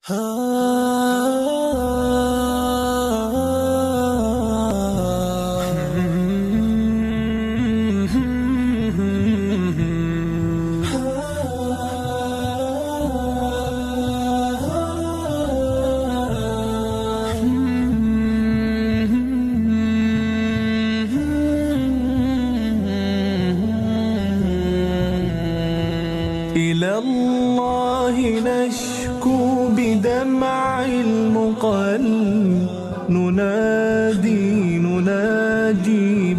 إلى الله نشكو بدمع المقل، نناجي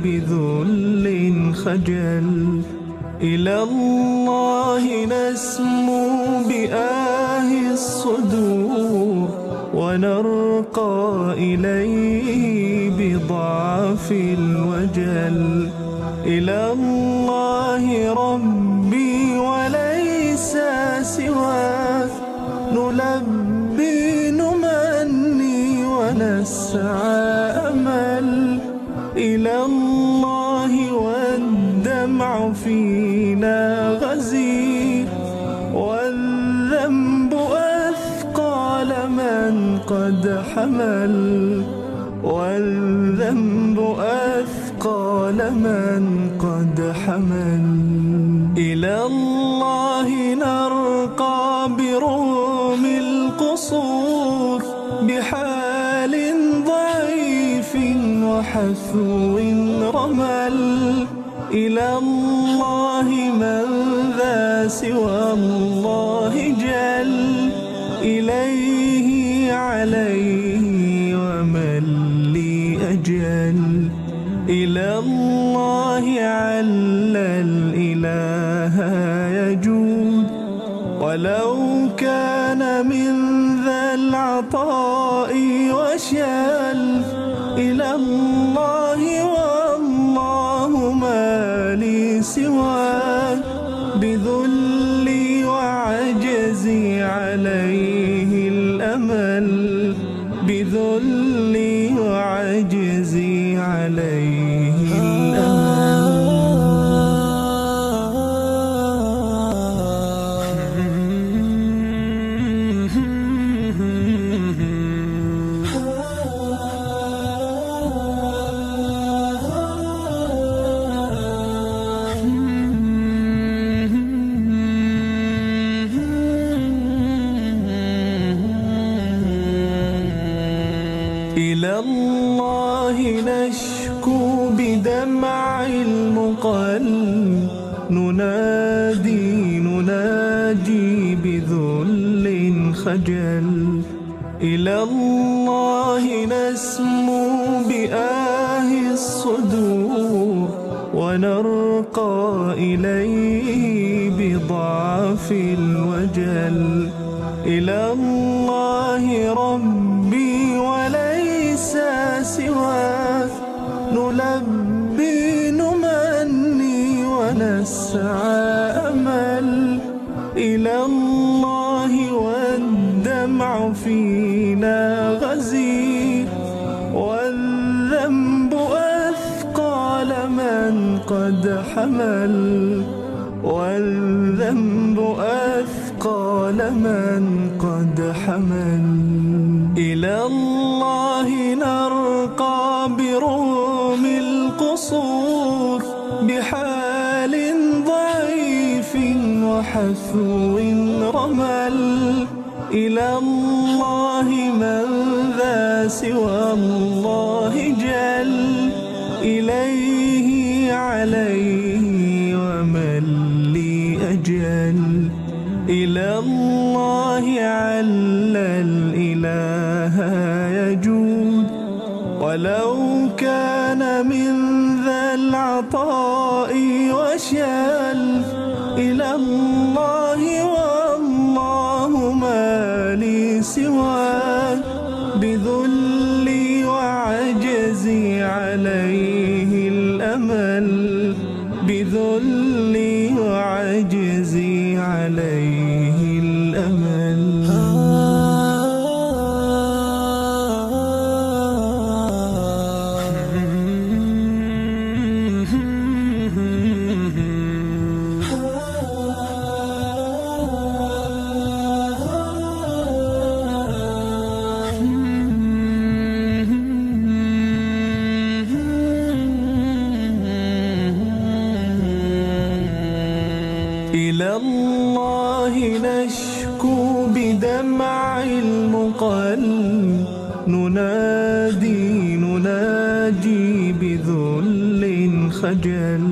بذل خجل. إلى الله نسمو بآه الصدور، ونرقى إليه بضعف الوجل. إلى الله ربي وليس سواه، نلبي نمني ونسعى أمل. إلى الله والدمع فينا غزير، والذنب أثقال من قد حمل. والذنب أثقال من قد حمل. إلى الله نرقى بروم القصور، بحال ضعيف وحثو رمل. إلى الله من ذا سوى الله جل، إليه عليه ومن لي أجل. إلى الله عل الإله يجود، ولو كان من ذا العطاء وشل. إلى الله والله ما لي سواه، بذلي وعجزي عليه الأمل. بذلي وعجزي عليه إلى الله نشكو بدمع المقل، نناجي بذل خجل. إلى الله نسمو بآه الصدور، ونرقى إليه بضعف الوجل. إلى الله ربي وليس سواه، نلبي نمني ونسعى أمل. إلى الله والدمع فينا غزير، والذنب أثقال من قد حمل. والذنب أثقال من قد حمل. إلى الله نرقى بروم القصور، بحال ضعيف وحثو رمل. إلى الله من ذا سوى الله جل، إليه عليه ومن لي أجل. إلى الله عل الإله يجود، ولو كان من ذا العطاء وشل. إلى الله والله ما لي سواه، بذلي وعجزي عليه الأمل. بذلي وعجزي عليه الأمل. نشكو بدمع المقل، نناجي بذل خجل،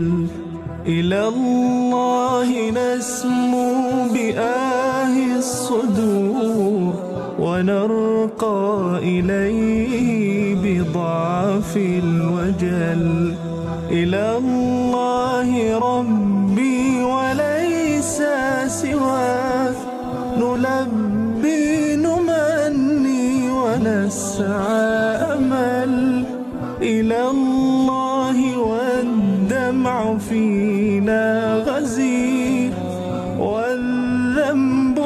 إلى الله نسمو بآه الصدور، ونرقى إليه بضعف الوجل. إلى الله ربي وليس سواه، نلبي نمني ونسعى أمل، إلى الله والدمع فينا غزير، والذنب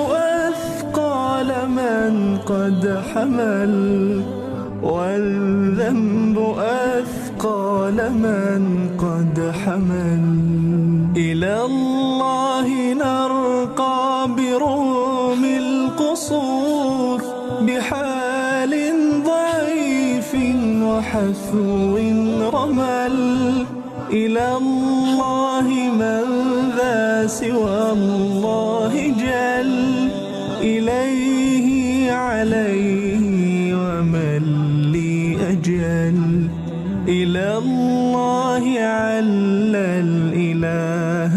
أثقال من قد حمل، والذنب أثقال من قد حمل. إلى الله نرقى بروم القصور، بحال ضعيف وحثو رمل، إلى الله من ذا سوى الله جل، إليه عليه ومن لي أجل، إلى الله عل الإله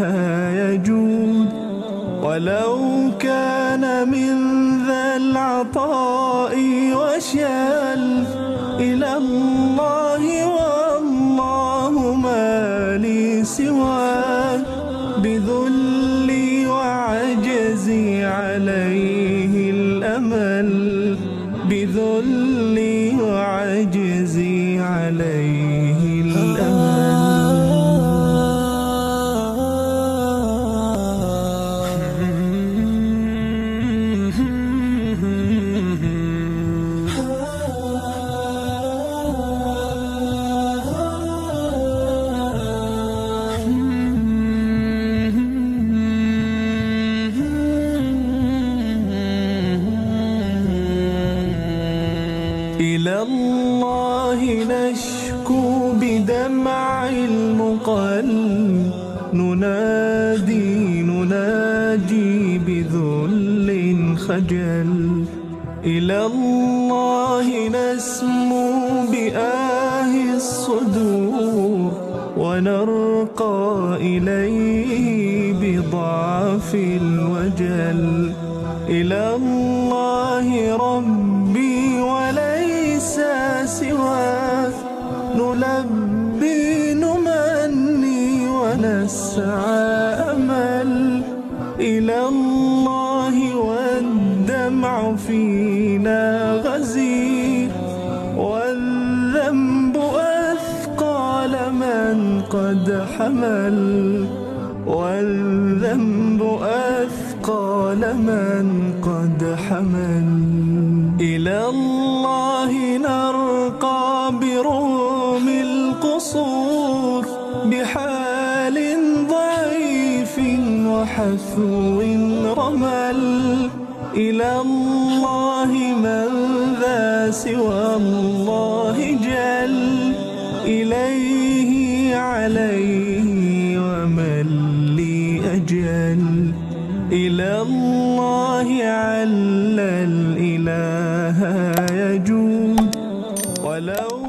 يجود، ولو كان من ذا العطاء وشل، إلى الله والله ما لي سواه، بذلي وعجزي عليه الأمل، بذلي وعجزي عليه الأمل. إلى الله نشكو بدمع المقل، نناجي بذل خجل، إلى الله نسمو بآه الصدور، ونرقى إليه بضعف الوجل. إلى الله ربي وليس سواه، نلبي نمني ونسعى أمل، إلى الله والدمع فينا غزير، والذنب أثقال من قد حمل، والذنب أثقال من قد حمل. إلى الله نرقى بروم القصور، بحال ضعيف وحثو رمل، إلى الله من ذا سوى الله جل، إليه عليه ومن لي أجل، إلى الله عل الإله يجود، ولو